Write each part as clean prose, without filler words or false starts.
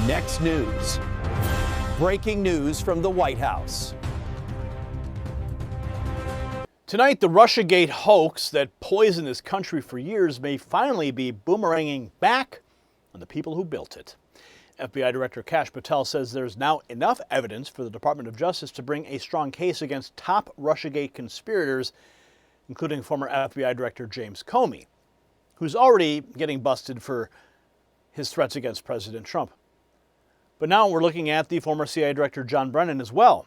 Next news. Breaking news from the White House. Tonight, the Russiagate hoax that poisoned this country for years may finally be boomeranging back on the people who built it. FBI Director Kash Patel says there's now enough evidence for the Department of Justice to bring a strong case against top Russiagate conspirators, including former FBI Director James Comey, who's already getting busted for his threats against President Trump. But now we're looking at the former CIA Director John Brennan as well.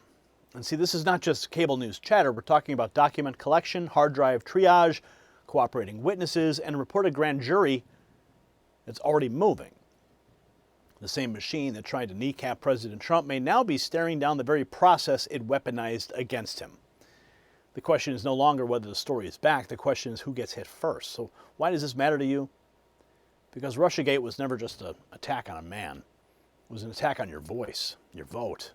And see, this is not just cable news chatter. We're talking about document collection, hard drive triage, cooperating witnesses, and a reported grand jury that's already moving. The same machine that tried to kneecap President Trump may now be staring down the very process it weaponized against him. The question is no longer whether the story is back. The question is who gets hit first. So why does this matter to you? Because Russiagate was never just an attack on a man. It was an attack on your voice, your vote,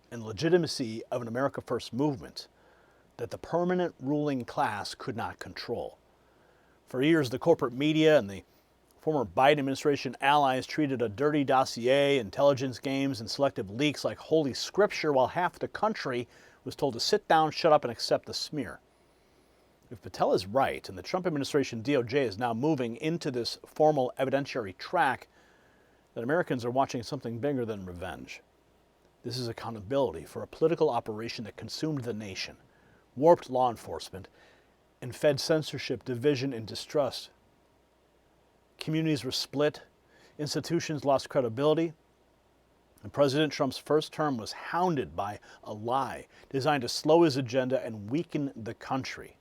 and the legitimacy of an America First movement that the permanent ruling class could not control. For years, the corporate media and the former Biden administration allies treated a dirty dossier, intelligence games, and selective leaks like holy scripture, while half the country was told to sit down, shut up, and accept the smear. If Patel is right, and the Trump administration DOJ is now moving into this formal evidentiary track, then Americans are watching something bigger than revenge. This is accountability for a political operation that consumed the nation, warped law enforcement, and fed censorship, division, and distrust. Communities were split, institutions lost credibility, and President Trump's first term was hounded by a lie designed to slow his agenda and weaken the country.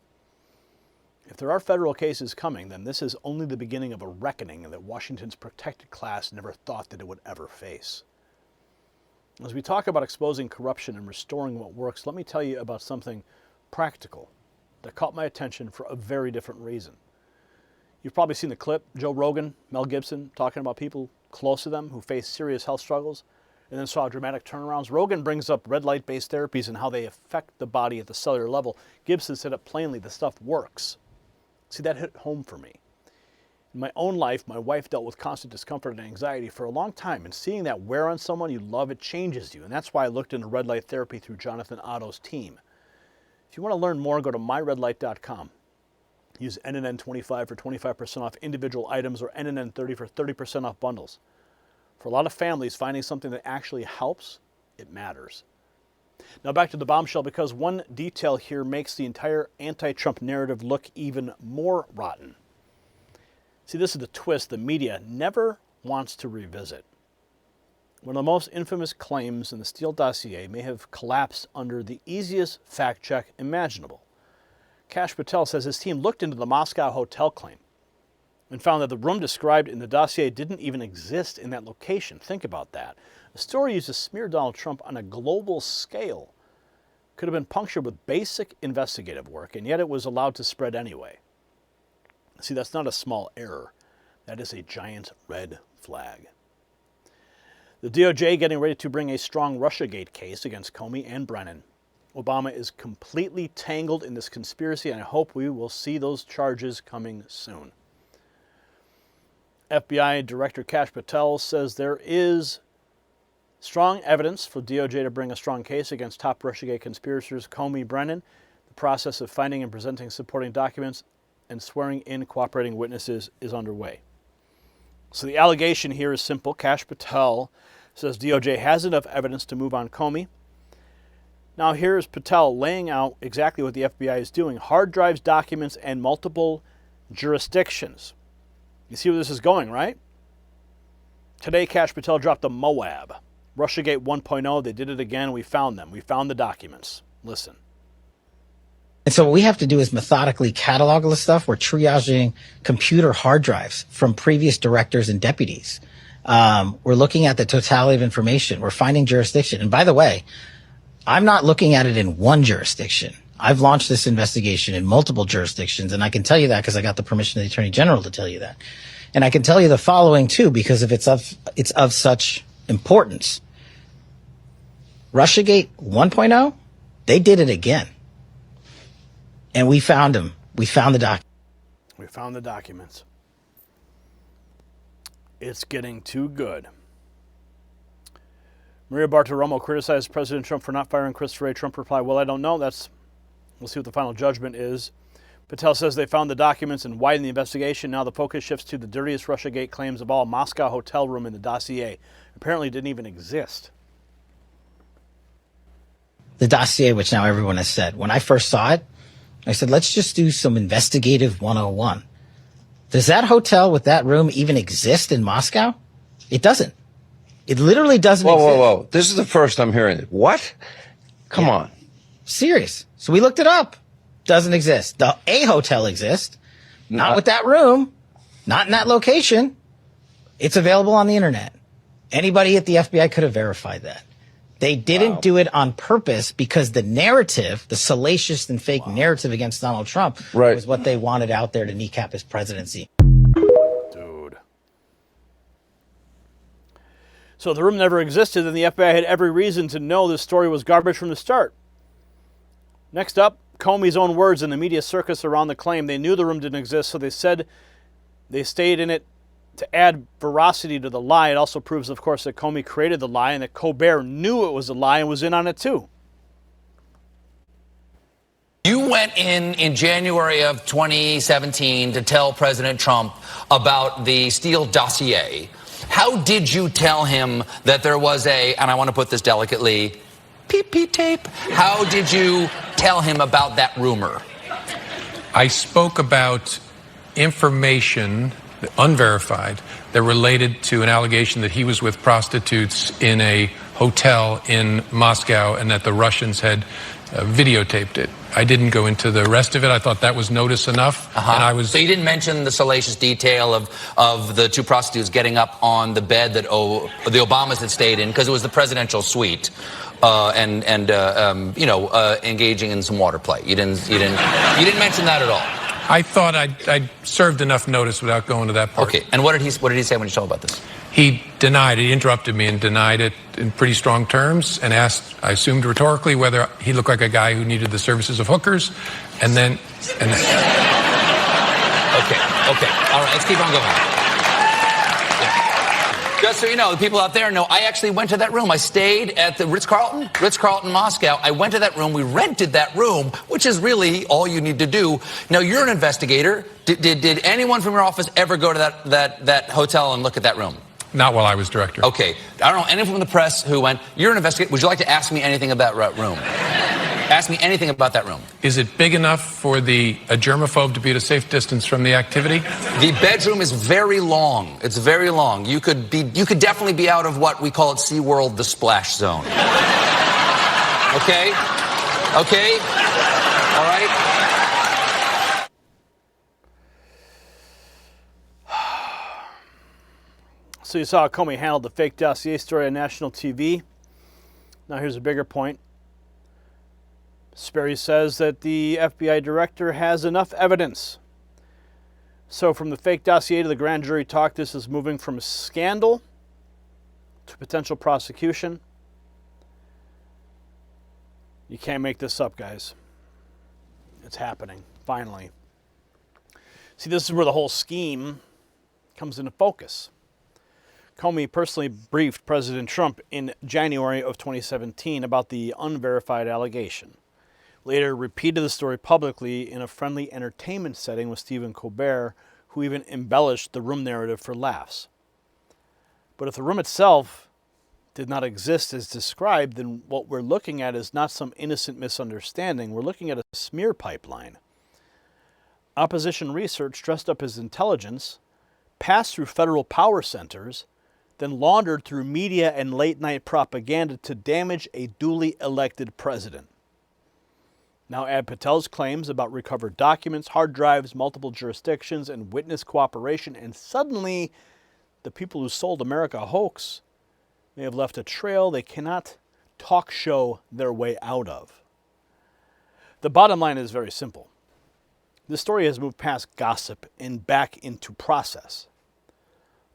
If there are federal cases coming, then this is only the beginning of a reckoning that Washington's protected class never thought that it would ever face. As we talk about exposing corruption and restoring what works, let me tell you about something practical that caught my attention for a very different reason. You've probably seen the clip, Joe Rogan, Mel Gibson, talking about people close to them who face serious health struggles and then saw dramatic turnarounds. Rogan brings up red light-based therapies and how they affect the body at the cellular level. Gibson said it plainly, the stuff works. See, that hit home for me. In my own life, my wife dealt with constant discomfort and anxiety for a long time, and seeing that wear on someone you love, it changes you. And that's why I looked into red light therapy through Jonathan Otto's team. If you want to learn more, go to myredlight.com. Use NNN25 for 25% off individual items or NNN30 for 30% off bundles. For a lot of families, finding something that actually helps, it matters. Now back to the bombshell, because one detail here makes the entire anti-Trump narrative look even more rotten. See, this is the twist the media never wants to revisit. One of the most infamous claims in the Steele dossier may have collapsed under the easiest fact check imaginable. Kash Patel says his team looked into the Moscow hotel claim and found that the room described in the dossier didn't even exist in that location. Think about that. A story used to smear Donald Trump on a global scale could have been punctured with basic investigative work, and yet it was allowed to spread anyway. See, that's not a small error. That is a giant red flag. The DOJ getting ready to bring a strong Russiagate case against Comey and Brennan. Obama is completely tangled in this conspiracy, and I hope we will see those charges coming soon. FBI Director Kash Patel says there is strong evidence for DOJ to bring a strong case against top Russiagate conspirators Comey, Brennan. The process of finding and presenting supporting documents and swearing in cooperating witnesses is underway. So the allegation here is simple. Kash Patel says DOJ has enough evidence to move on Comey. Now here's Patel laying out exactly what the FBI is doing. Hard drives, documents, and multiple jurisdictions. You see where this is going, right? Today, Kash Patel dropped a Moab. Russiagate 1.0, they did it again. We found them. We found the documents. Listen. And so what we have to do is methodically catalog all this stuff. We're triaging computer hard drives from previous directors and deputies. We're looking at the totality of information. We're finding jurisdiction. And by the way, I'm not looking at it in one jurisdiction. I've launched this investigation in multiple jurisdictions, and I can tell you that because I got the permission of the Attorney General to tell you that. And I can tell you the following too, because if it's of such importance. Russiagate 1.0, they did it again. And we found them. We found the documents. We found the documents. It's getting too good Maria Bartiromo criticized President Trump for not firing Christopher A. Trump replied, well, I don't know. We'll see what the final judgment is. Patel says they found the documents and widened the investigation. Now the focus shifts to the dirtiest Russiagate claims of all. Moscow hotel room in the dossier apparently didn't even exist. The dossier, which now everyone has said. When I first saw it, I said, let's just do some investigative 101. Does that hotel with that room even exist in Moscow? It doesn't. It literally doesn't exist. Whoa. This is the first I'm hearing it. What? Come on. Serious. So we looked it up. Doesn't exist. The A hotel exists. Not with that room. Not in that location. It's available on the internet. Anybody at the FBI could have verified that. They didn't do it on purpose because the narrative, the salacious and fake narrative against Donald Trump was what they wanted out there to kneecap his presidency. Dude. So the room never existed, and the FBI had every reason to know this story was garbage from the start. Next up, Comey's own words in the media circus around the claim. They knew the room didn't exist, so they said they stayed in it to add veracity to the lie. It also proves, of course, that Comey created the lie and that Colbert knew it was a lie and was in on it too. You went in January of 2017 to tell President Trump about the Steele dossier. How did you tell him that there was and I want to put this delicately, pee-pee tape? How did you tell him about that rumor? I spoke about information, unverified, that related to an allegation that he was with prostitutes in a hotel in Moscow and that the Russians had videotaped it. I didn't go into the rest of it. I thought that was notice enough. And So you didn't mention the salacious detail of the two prostitutes getting up on the bed that the Obamas had stayed in because it was the presidential suite, engaging in some water play. You didn't mention that at all. I thought I'd served enough notice without going to that part. Okay. And what did he say when you told him about this? He denied it. He interrupted me and denied it in pretty strong terms and asked, I assumed rhetorically, whether he looked like a guy who needed the services of hookers. Okay. All right. Let's keep on going. Just so you know, the people out there know, I actually went to that room. I stayed at the Ritz-Carlton Moscow. I went to that room. We rented that room, which is really all you need to do. Now, you're an investigator. Did anyone from your office ever go to that hotel and look at that room? Not while I was director. Okay. I don't know anyone from the press who went, you're an investigator. Would you like to ask me anything about that room? Ask me anything about that room. Is it big enough for a germaphobe to be at a safe distance from the activity? The bedroom is very long. It's very long. You could definitely be out of what we call at SeaWorld the splash zone. Okay? Okay? All right? So you saw how Comey handled the fake dossier story on national TV. Now here's a bigger point. Sperry says that the FBI director has enough evidence. So from the fake dossier to the grand jury talk, this is moving from a scandal to potential prosecution. You can't make this up, guys. It's happening, finally. See, this is where the whole scheme comes into focus. Comey personally briefed President Trump in January of 2017 about the unverified allegation. Later repeated the story publicly in a friendly entertainment setting with Stephen Colbert, who even embellished the room narrative for laughs. But if the room itself did not exist as described, then what we're looking at is not some innocent misunderstanding. We're looking at a smear pipeline. Opposition research dressed up as intelligence, passed through federal power centers, then laundered through media and late-night propaganda to damage a duly elected president. Now add Patel's claims about recovered documents, hard drives, multiple jurisdictions, and witness cooperation, and suddenly the people who sold America a hoax may have left a trail they cannot talk show their way out of. The bottom line is very simple. This story has moved past gossip and back into process.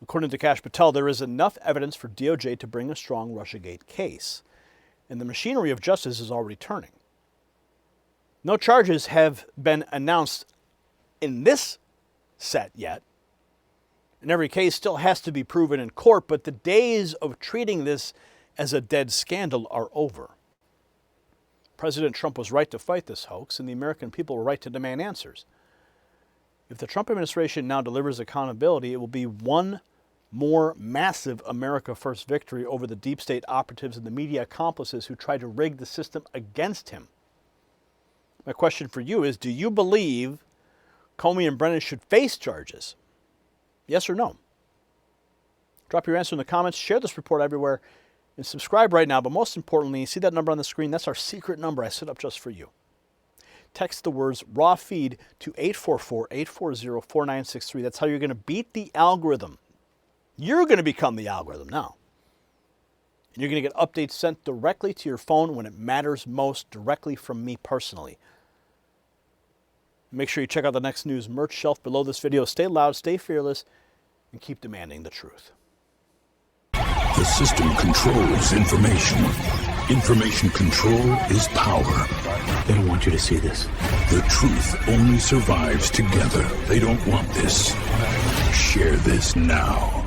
According to Kash Patel, there is enough evidence for DOJ to bring a strong Russiagate case, and the machinery of justice is already turning. No charges have been announced in this set yet, and every case still has to be proven in court, but the days of treating this as a dead scandal are over. President Trump was right to fight this hoax, and the American people were right to demand answers. If the Trump administration now delivers accountability, it will be one more massive America First victory over the deep state operatives and the media accomplices who tried to rig the system against him. My question for you is, do you believe Comey and Brennan should face charges? Yes or no? Drop your answer in the comments, share this report everywhere, and subscribe right now. But most importantly, see that number on the screen? That's our secret number I set up just for you. Text the words raw feed to 844-840-4963. That's how you're going to beat the algorithm. You're going to become the algorithm now. And you're going to get updates sent directly to your phone when it matters most, directly from me personally. Make sure you check out the Next News merch shelf below this video. Stay loud, stay fearless, and keep demanding the truth. The system controls information. Information control is power. They don't want you to see this. The truth only survives together. They don't want this. Share this now.